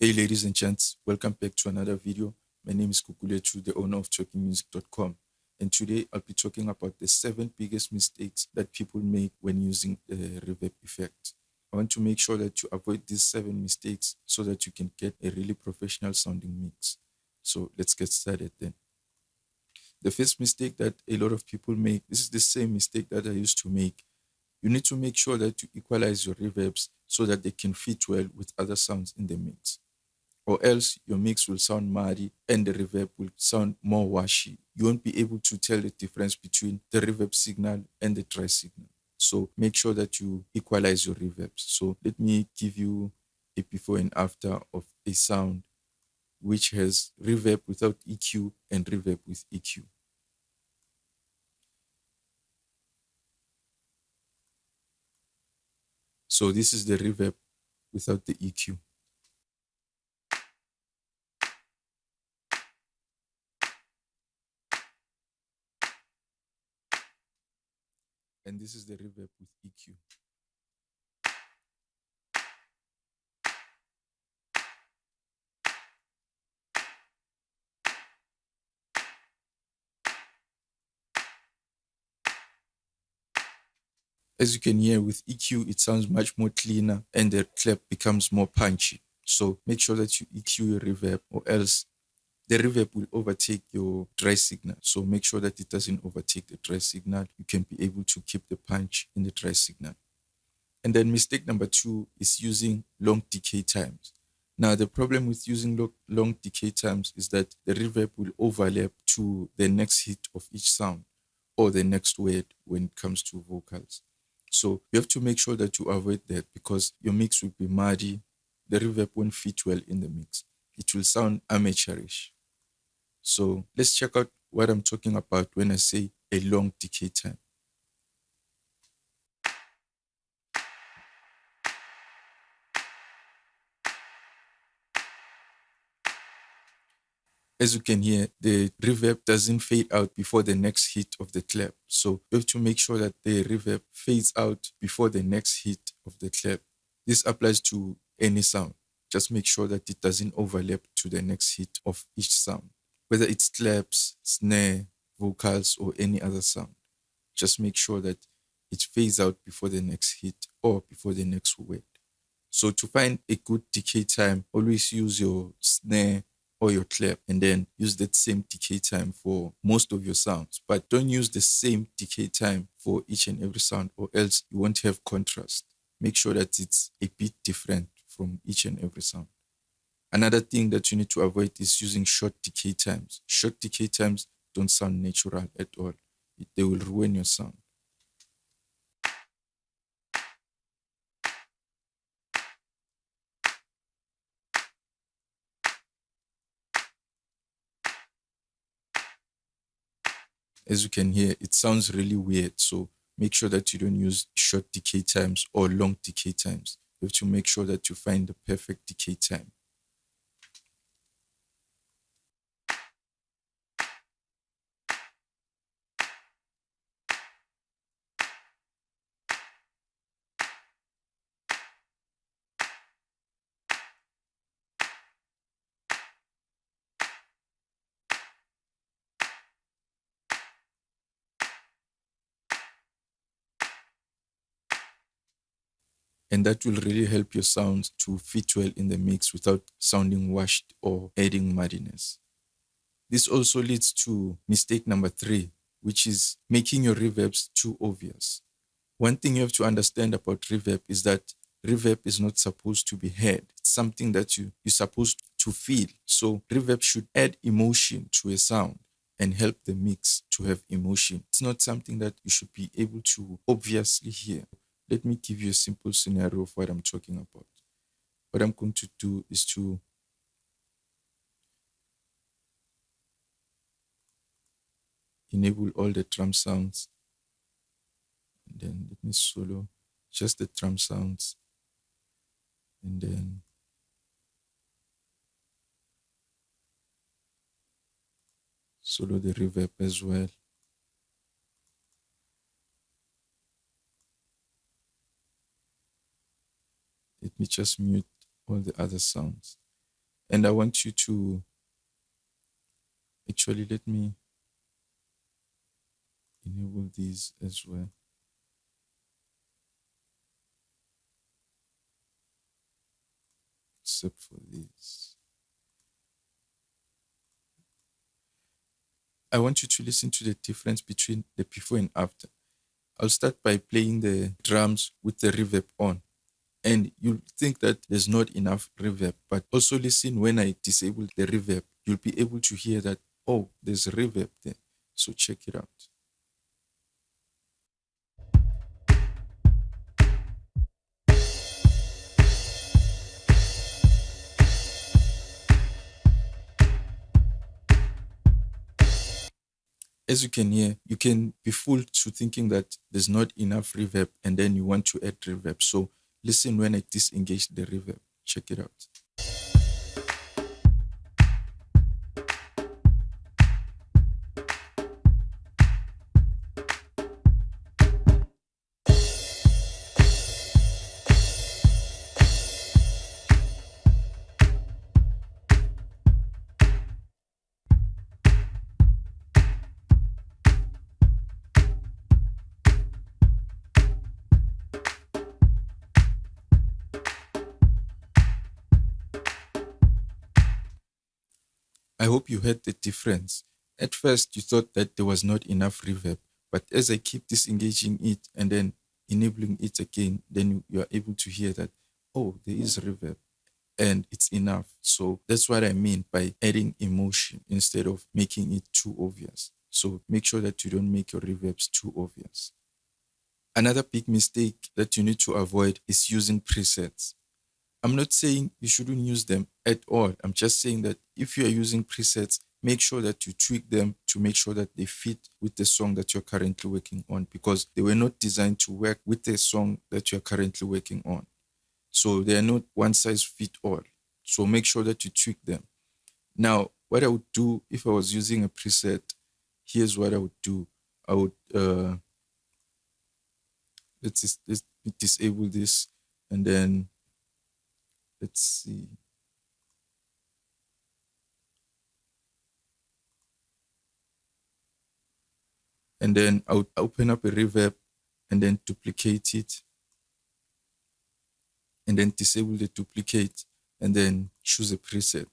Hey ladies and gents, welcome back to another video. My name is Kukulechu, the owner of talkinmusic.com, and today I'll be talking about the 7 biggest mistakes that people make when using the reverb effect. I want to make sure that you avoid these 7 mistakes so that you can get a really professional sounding mix. So let's get started then. The first mistake that a lot of people make, this is the same mistake that I used to make. You need to make sure that you equalize your reverbs so that they can fit well with other sounds in the mix, or else your mix will sound muddy and the reverb will sound more washy. You won't be able to tell the difference between the reverb signal and the dry signal. So make sure that you equalize your reverbs. So let me give you a before and after of a sound which has reverb without EQ and reverb with EQ. So this is the reverb without the EQ. And this is the reverb with EQ. As you can hear with EQ, it sounds much more cleaner and the clap becomes more punchy. So make sure that you EQ your reverb, or else the reverb will overtake your dry signal. So make sure that it doesn't overtake the dry signal. You can be able to keep the punch in the dry signal. And then mistake number 2 is using long decay times. Now, the problem with using long decay times is that the reverb will overlap to the next hit of each sound or the next word when it comes to vocals. So you have to make sure that you avoid that, because your mix will be muddy. The reverb won't fit well in the mix. It will sound amateurish. So let's check out what I'm talking about when I say a long decay time. As you can hear, the reverb doesn't fade out before the next hit of the clap. So you have to make sure that the reverb fades out before the next hit of the clap. This applies to any sound. Just make sure that it doesn't overlap to the next hit of each sound, whether it's claps, snare, vocals, or any other sound. Just make sure that it fades out before the next hit or before the next word. So to find a good decay time, always use your snare or your clap, and then use that same decay time for most of your sounds. But don't use the same decay time for each and every sound, or else you won't have contrast. Make sure that it's a bit different from each and every sound. Another thing that you need to avoid is using short decay times. Short decay times don't sound natural at all. They will ruin your sound. As you can hear, it sounds really weird. So make sure that you don't use short decay times or long decay times. You have to make sure that you find the perfect decay time. And that will really help your sound to fit well in the mix without sounding washed or adding muddiness. This also leads to mistake number 3, which is making your reverbs too obvious. One thing you have to understand about reverb is that reverb is not supposed to be heard. It's something that you're supposed to feel. So reverb should add emotion to a sound and help the mix to have emotion. It's not something that you should be able to obviously hear. Let me give you a simple scenario of what I'm talking about. What I'm going to do is to enable all the drum sounds, and then let me solo just the drum sounds, and then solo the reverb as well. Let me just mute all the other sounds. And I want you to actually let me enable these as well. Except for this. I want you to listen to the difference between the before and after. I'll start by playing the drums with the reverb on. And you'll think that there's not enough reverb, but also listen when I disable the reverb. You'll be able to hear that, oh, there's reverb there. So check it out. As you can hear, you can be fooled to thinking that there's not enough reverb and then you want to add reverb. So listen when I disengage the reverb. Check it out. I hope you heard the difference. At first, you thought that there was not enough reverb, but as I keep disengaging it and then enabling it again, then you are able to hear that, oh, there is reverb and it's enough. So that's what I mean by adding emotion instead of making it too obvious. So make sure that you don't make your reverbs too obvious. Another big mistake that you need to avoid is using presets. I'm not saying you shouldn't use them at all. I'm just saying that if you are using presets, make sure that you tweak them to make sure that they fit with the song that you're currently working on, because they were not designed to work with the song that you're currently working on. So they are not one size fit all. So make sure that you tweak them. Now, what I would do if I was using a preset, here's what I would do. I would let's disable this, and then let's see. And then I would open up a reverb and then duplicate it, and then disable the duplicate, and then choose a preset.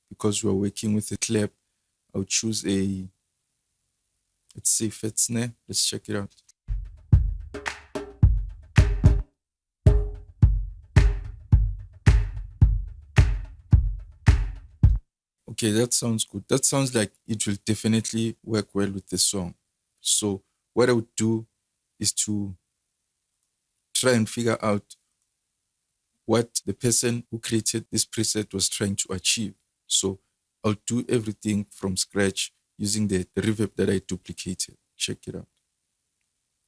Because we're working with a clap, I would choose a, let's say, fat snare. Let's check it out. Okay, that sounds good. That sounds like it will definitely work well with the song. So what I would do is to try and figure out what the person who created this preset was trying to achieve. So I'll do everything from scratch using the reverb that I duplicated. Check it out.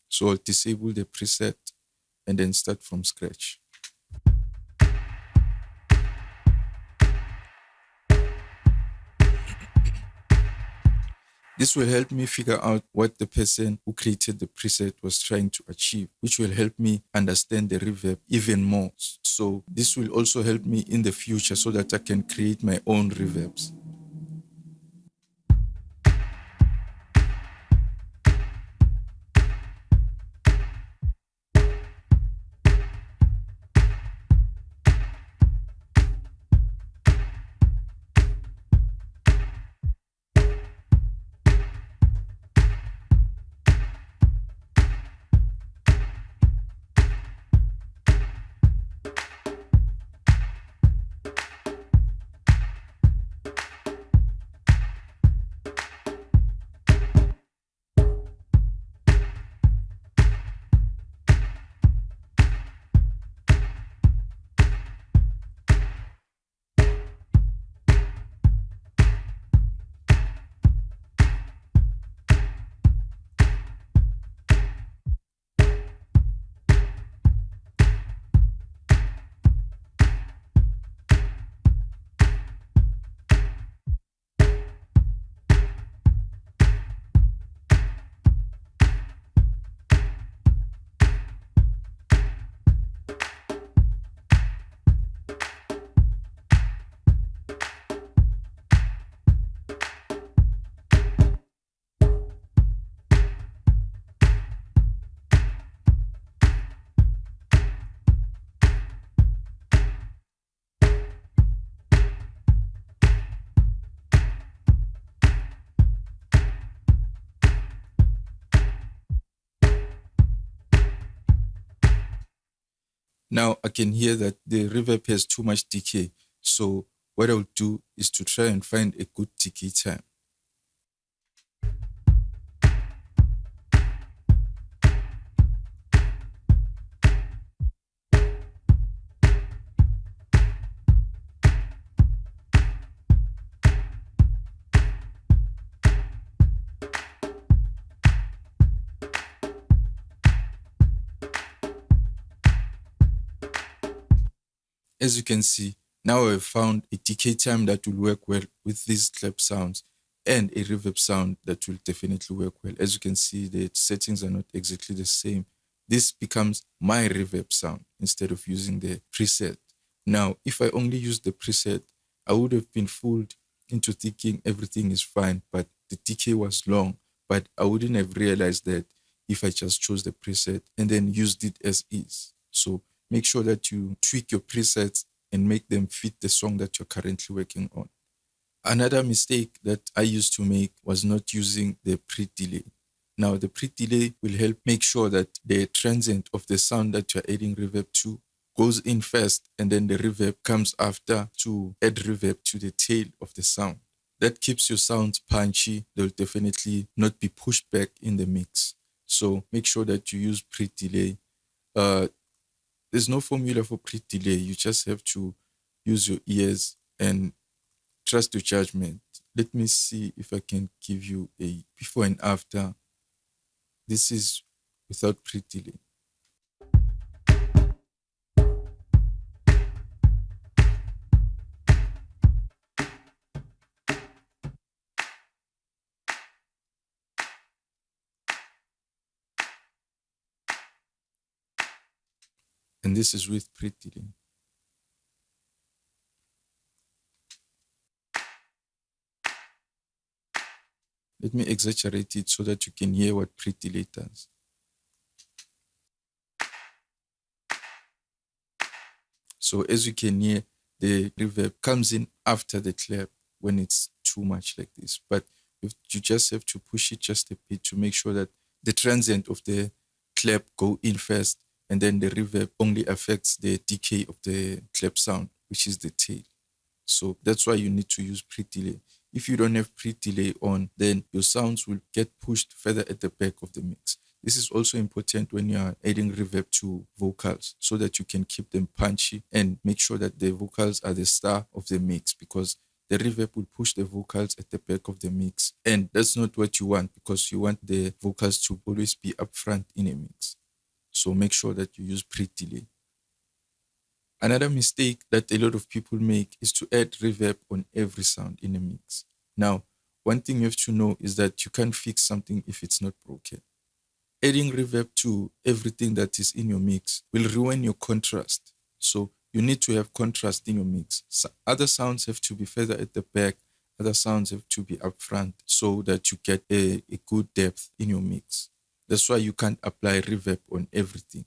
So I'll disable the preset and then start from scratch. This will help me figure out what the person who created the preset was trying to achieve, which will help me understand the reverb even more. So this will also help me in the future so that I can create my own reverbs. Now I can hear that the reverb has too much decay. So what I'll do is to try and find a good decay time. As you can see, now I've found a decay time that will work well with these clap sounds and a reverb sound that will definitely work well. As you can see, the settings are not exactly the same. This becomes my reverb sound instead of using the preset. Now, if I only use the preset, I would have been fooled into thinking everything is fine, but the decay was long. But I wouldn't have realized that if I just chose the preset and then used it as is. So make sure that you tweak your presets and make them fit the song that you're currently working on. Another mistake that I used to make was not using the pre-delay. Now, the pre-delay will help make sure that the transient of the sound that you're adding reverb to goes in first, and then the reverb comes after to add reverb to the tail of the sound. That keeps your sounds punchy. They'll definitely not be pushed back in the mix. So make sure that you use pre-delay. There's no formula for pre-delay. You just have to use your ears and trust your judgment. Let me see if I can give you a before and after. This is without pre-delay. And this is with pre-delay. Let me exaggerate it so that you can hear what pre-delay does. So as you can hear, the reverb comes in after the clap when it's too much like this. But you just have to push it just a bit to make sure that the transient of the clap go in first, and then the reverb only affects the decay of the clap sound, which is the tail. So that's why you need to use pre-delay. If you don't have pre-delay on, then your sounds will get pushed further at the back of the mix. This is also important when you are adding reverb to vocals so that you can keep them punchy and make sure that the vocals are the star of the mix, because the reverb will push the vocals at the back of the mix. And that's not what you want, because you want the vocals to always be up front in a mix. So make sure that you use pre-delay. Another mistake that a lot of people make is to add reverb on every sound in a mix. Now, one thing you have to know is that you can't fix something if it's not broken. Adding reverb to everything that is in your mix will ruin your contrast. So you need to have contrast in your mix. So other sounds have to be further at the back, other sounds have to be up front so that you get a good depth in your mix. That's why you can't apply reverb on everything.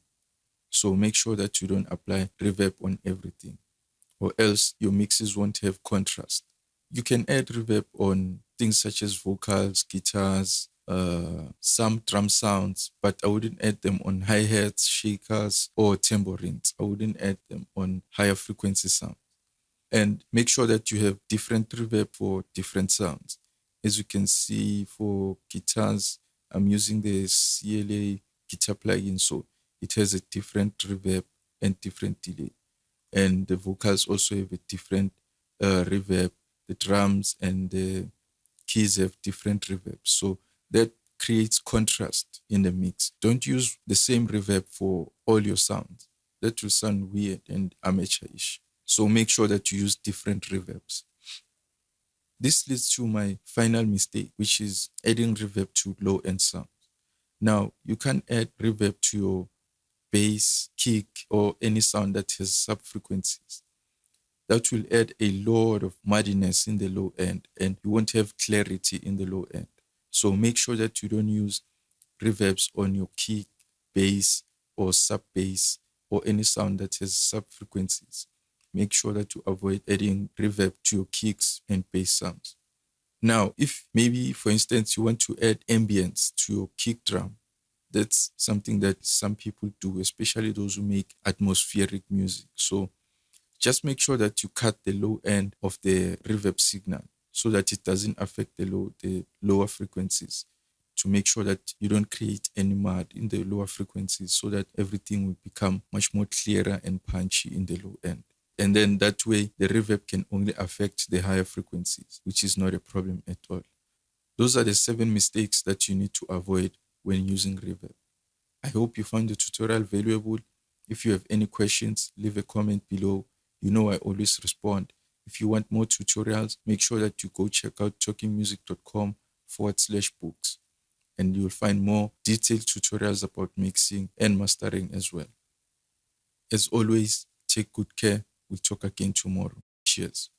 So make sure that you don't apply reverb on everything, or else your mixes won't have contrast. You can add reverb on things such as vocals, guitars, some drum sounds, but I wouldn't add them on hi-hats, shakers, or tambourines. I wouldn't add them on higher frequency sounds. And make sure that you have different reverb for different sounds. As you can see, for guitars, I'm using the CLA guitar plugin, so it has a different reverb and different delay. And the vocals also have a different reverb. The drums and the keys have different reverb. So that creates contrast in the mix. Don't use the same reverb for all your sounds. That will sound weird and amateurish. So make sure that you use different reverbs. This leads to my final mistake, which is adding reverb to low-end sounds. Now, you can add reverb to your bass, kick, or any sound that has sub-frequencies. That will add a lot of muddiness in the low end, and you won't have clarity in the low end. So make sure that you don't use reverbs on your kick, bass, or sub-bass, or any sound that has sub-frequencies. Make sure that you avoid adding reverb to your kicks and bass sounds. Now, if maybe, for instance, you want to add ambience to your kick drum, That's something that some people do, especially those who make atmospheric music. So just make sure that you cut the low end of the reverb signal so that it doesn't affect the lower frequencies, to make sure that you don't create any mud in the lower frequencies, so that everything will become much more clearer and punchy in the low end. And then that way the reverb can only affect the higher frequencies, which is not a problem at all. Those are the 7 mistakes that you need to avoid when using reverb. I hope you found the tutorial valuable. If you have any questions, leave a comment below. You know I always respond. If you want more tutorials, make sure that you go check out talkinmusic.com/books, and you'll find more detailed tutorials about mixing and mastering as well. As always, take good care. We'll talk again tomorrow. Cheers.